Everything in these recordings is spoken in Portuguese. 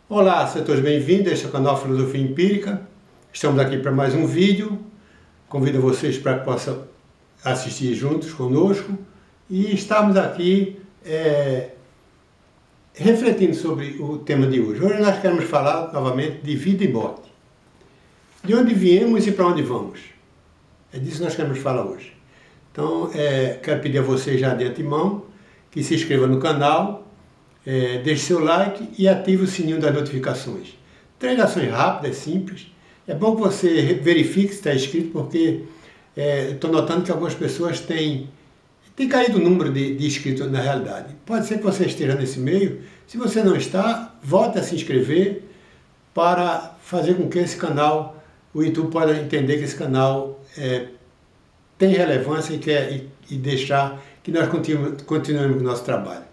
Olá, sejam todos bem-vindos, este é o canal Filosofia Empírica. Estamos aqui para mais um vídeo. Convido vocês para que possam assistir juntos conosco. E estamos aqui refletindo sobre o tema de hoje. Hoje nós queremos falar novamente de vida e morte. De onde viemos e para onde vamos. É disso que nós queremos falar hoje. Então, quero pedir a vocês já de antemão que se inscrevam no canal, deixe seu like e ative o sininho das notificações. Ações rápidas, simples. É bom que você verifique se está inscrito, porque estou notando que algumas pessoas têm caído o número de inscritos na realidade. Pode ser que você esteja nesse meio. Se você não está, volte a se inscrever para fazer com que esse canal, o YouTube possa entender que esse canal tem relevância e deixar que nós continuemos com o nosso trabalho.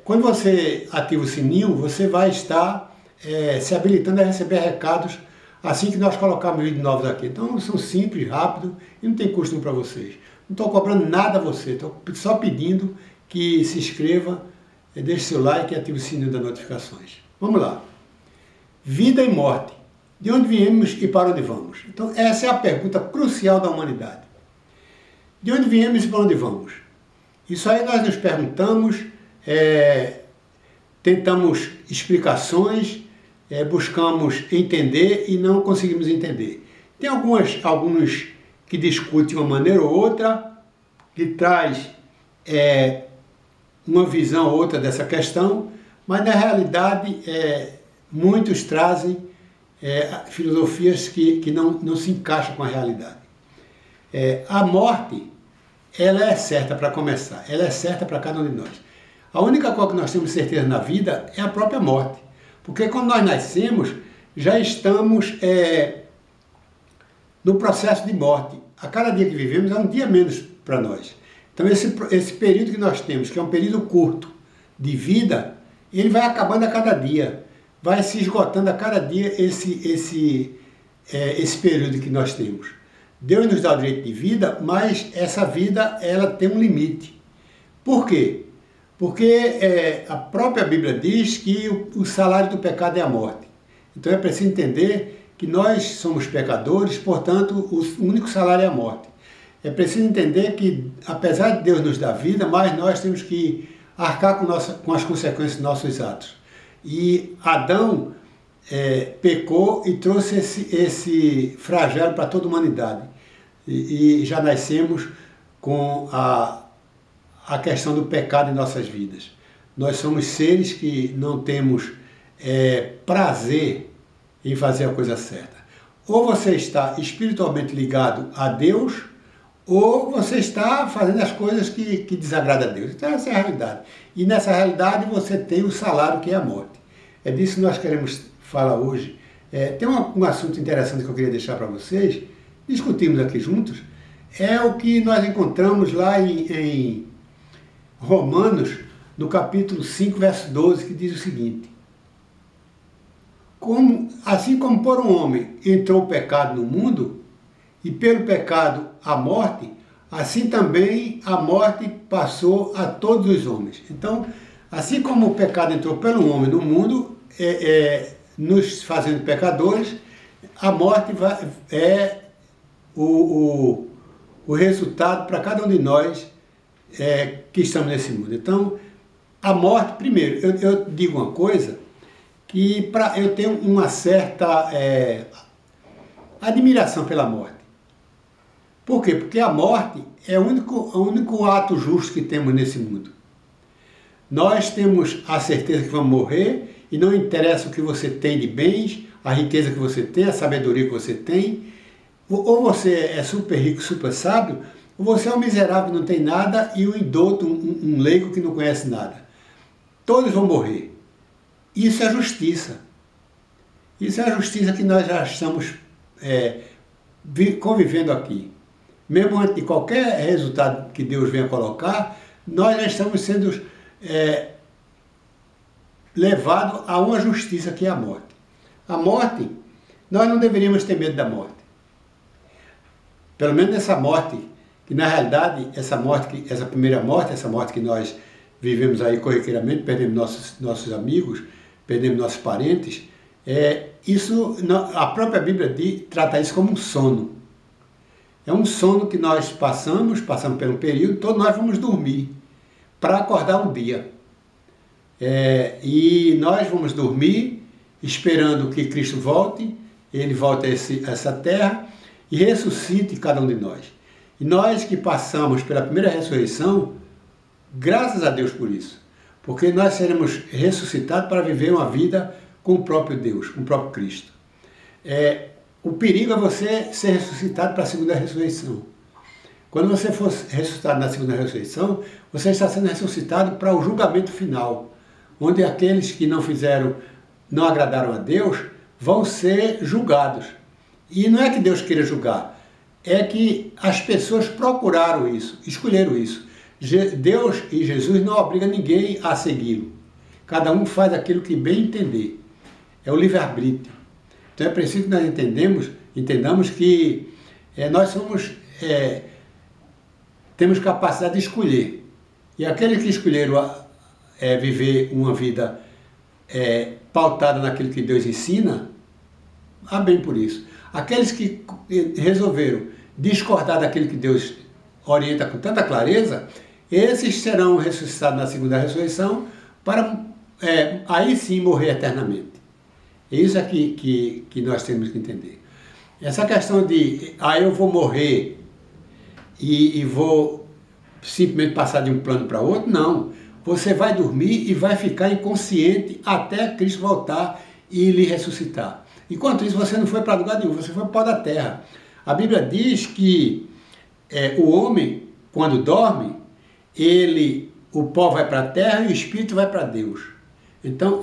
Quando você ativa o sininho, você vai estar se habilitando a receber recados assim que nós colocarmos vídeos novos aqui. Então, são simples, rápido e não tem custo nenhum para vocês. Não estou cobrando nada a você, estou só pedindo que se inscreva, deixe seu like e ative o sininho das notificações. Vamos lá. Vida e morte. De onde viemos e para onde vamos? Então, essa é a pergunta crucial da humanidade. De onde viemos e para onde vamos? Isso aí nós nos perguntamos, tentamos explicações, buscamos entender e não conseguimos entender. Tem alguns que discutem uma maneira ou outra, que traz uma visão ou outra dessa questão, mas na realidade muitos trazem filosofias que não se encaixam com a realidade. A morte, ela é certa para começar, ela é certa para cada um de nós. A única coisa que nós temos certeza na vida é a própria morte. Porque quando nós nascemos, já estamos no processo de morte. A cada dia que vivemos é um dia menos para nós. Então esse período que nós temos, que é um período curto de vida, ele vai acabando a cada dia. Vai se esgotando a cada dia esse período que nós temos. Deus nos dá o direito de vida, mas essa vida ela tem um limite. Por quê? Porque a própria Bíblia diz que o salário do pecado é a morte. Então é preciso entender que nós somos pecadores, portanto o único salário é a morte. É preciso entender que, apesar de Deus nos dar vida, mas nós temos que arcar com as consequências dos nossos atos. E Adão pecou e trouxe esse flagelo para toda a humanidade. E já nascemos com a questão do pecado em nossas vidas. Nós somos seres que não temos prazer em fazer a coisa certa. Ou você está espiritualmente ligado a Deus, ou você está fazendo as coisas que desagradam a Deus. Então essa é a realidade. E nessa realidade você tem o salário que é a morte. É disso que nós queremos falar hoje. Tem um assunto interessante que eu queria deixar para vocês, discutirmos aqui juntos, é o que nós encontramos lá em Romanos, no capítulo 5, verso 12, que diz o seguinte: assim como por um homem entrou o pecado no mundo, e pelo pecado a morte, assim também a morte passou a todos os homens. Então, assim como o pecado entrou pelo homem no mundo, nos fazendo pecadores, a morte é o resultado para cada um de nós que estamos nesse mundo. Então, a morte, primeiro, eu digo uma coisa, que eu tenho uma certa admiração pela morte. Por quê? Porque a morte é o único ato justo que temos nesse mundo. Nós temos a certeza que vamos morrer, e não interessa o que você tem de bens, a riqueza que você tem, a sabedoria que você tem, ou você é super rico, super sábio, ou você é um miserável que não tem nada e um indouto, um leigo que não conhece nada. Todos vão morrer. Isso é justiça. Isso é a justiça que nós já estamos convivendo aqui. Mesmo antes de qualquer resultado que Deus venha colocar, nós já estamos sendo levados a uma justiça que é a morte. A morte, nós não deveríamos ter medo da morte. Pelo menos essa morte, que na realidade, essa primeira morte, essa morte que nós vivemos aí corriqueiramente, perdemos nossos amigos, perdemos nossos parentes, a própria Bíblia trata isso como um sono. É um sono que nós passamos por um período, todos nós vamos dormir para acordar um dia. E nós vamos dormir esperando que Cristo volte, Ele volte a essa terra e ressuscite cada um de nós. E nós que passamos pela primeira ressurreição, graças a Deus por isso, porque nós seremos ressuscitados para viver uma vida com o próprio Deus, com o próprio Cristo. O perigo é você ser ressuscitado para a segunda ressurreição. Quando você for ressuscitado na segunda ressurreição, você está sendo ressuscitado para o julgamento final, onde aqueles que não agradaram a Deus, vão ser julgados. E não é que Deus queira julgar, é que as pessoas procuraram isso, escolheram isso. Deus e Jesus não obrigam ninguém a segui-lo. Cada um faz aquilo que bem entender. É o livre-arbítrio. Então é preciso que nós entendamos que nós temos capacidade de escolher. E aqueles que escolheram viver uma vida pautada naquilo que Deus ensina, há bem por isso. Aqueles que resolveram discordar daquilo que Deus orienta com tanta clareza, esses serão ressuscitados na segunda ressurreição para aí sim morrer eternamente. É isso aqui que nós temos que entender. Essa questão de eu vou morrer e vou simplesmente passar de um plano para outro, não. Você vai dormir e vai ficar inconsciente até Cristo voltar e lhe ressuscitar. Enquanto isso, você não foi para lugar nenhum, você foi para o pó da terra. A Bíblia diz que o homem, quando dorme, o pó vai para a terra e o espírito vai para Deus. Então,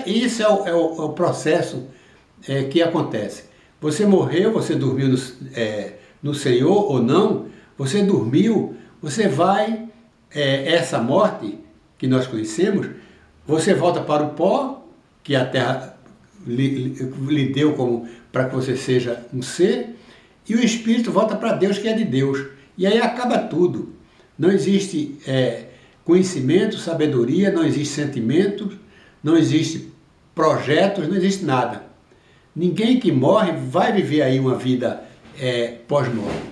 esse é o processo que acontece. Você morreu, você dormiu no Senhor ou não, você dormiu, você vai, essa morte que nós conhecemos, você volta para o pó, que a terra lhe deu para que você seja um ser, e o espírito volta para Deus, que é de Deus. E aí acaba tudo. Não existe conhecimento, sabedoria, não existe sentimento, não existe projetos, não existe nada. Ninguém que morre vai viver aí uma vida pós-morte.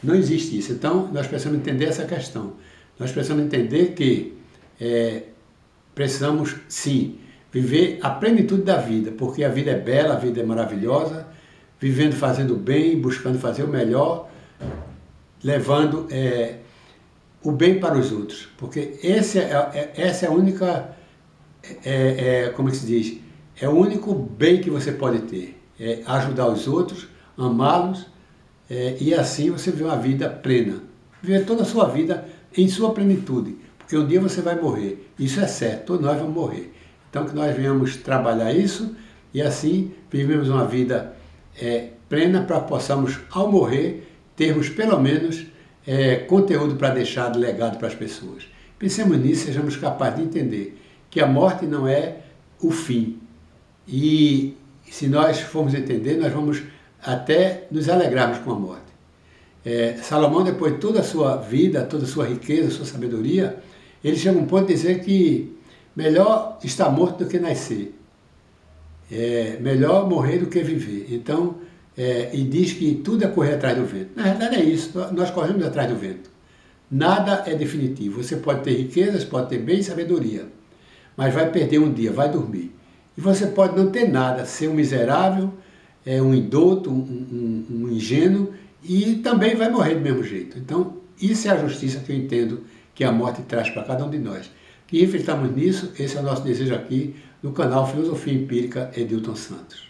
Não existe isso. Então, nós precisamos entender essa questão. Nós precisamos entender que precisamos, sim, viver a plenitude da vida, porque a vida é bela, a vida é maravilhosa, vivendo, fazendo o bem, buscando fazer o melhor, levando o bem para os outros, porque essa é a única, como se diz, é o único bem que você pode ter, ajudar os outros, amá-los, e assim você viver uma vida plena, viver toda a sua vida em sua plenitude, porque um dia você vai morrer, isso é certo, todos nós vamos morrer. Então que nós venhamos trabalhar isso e assim vivemos uma vida plena para que possamos, ao morrer, termos pelo menos conteúdo para deixar de legado para as pessoas. Pensemos nisso, sejamos capazes de entender que a morte não é o fim. E se nós formos entender, nós vamos até nos alegrarmos com a morte. Salomão, depois de toda a sua vida, toda a sua riqueza, a sua sabedoria, ele chega a um ponto de dizer que melhor estar morto do que nascer. Melhor morrer do que viver. Então, e diz que tudo é correr atrás do vento. Na verdade é isso, nós corremos atrás do vento. Nada é definitivo. Você pode ter riquezas, pode ter bem e sabedoria, mas vai perder um dia, vai dormir. E você pode não ter nada, ser um miserável, um indulto, um ingênuo, e também vai morrer do mesmo jeito. Então, isso é a justiça que eu entendo que a morte traz para cada um de nós. Que refletamos nisso, esse é o nosso desejo aqui no canal Filosofia Empírica Edilton Santos.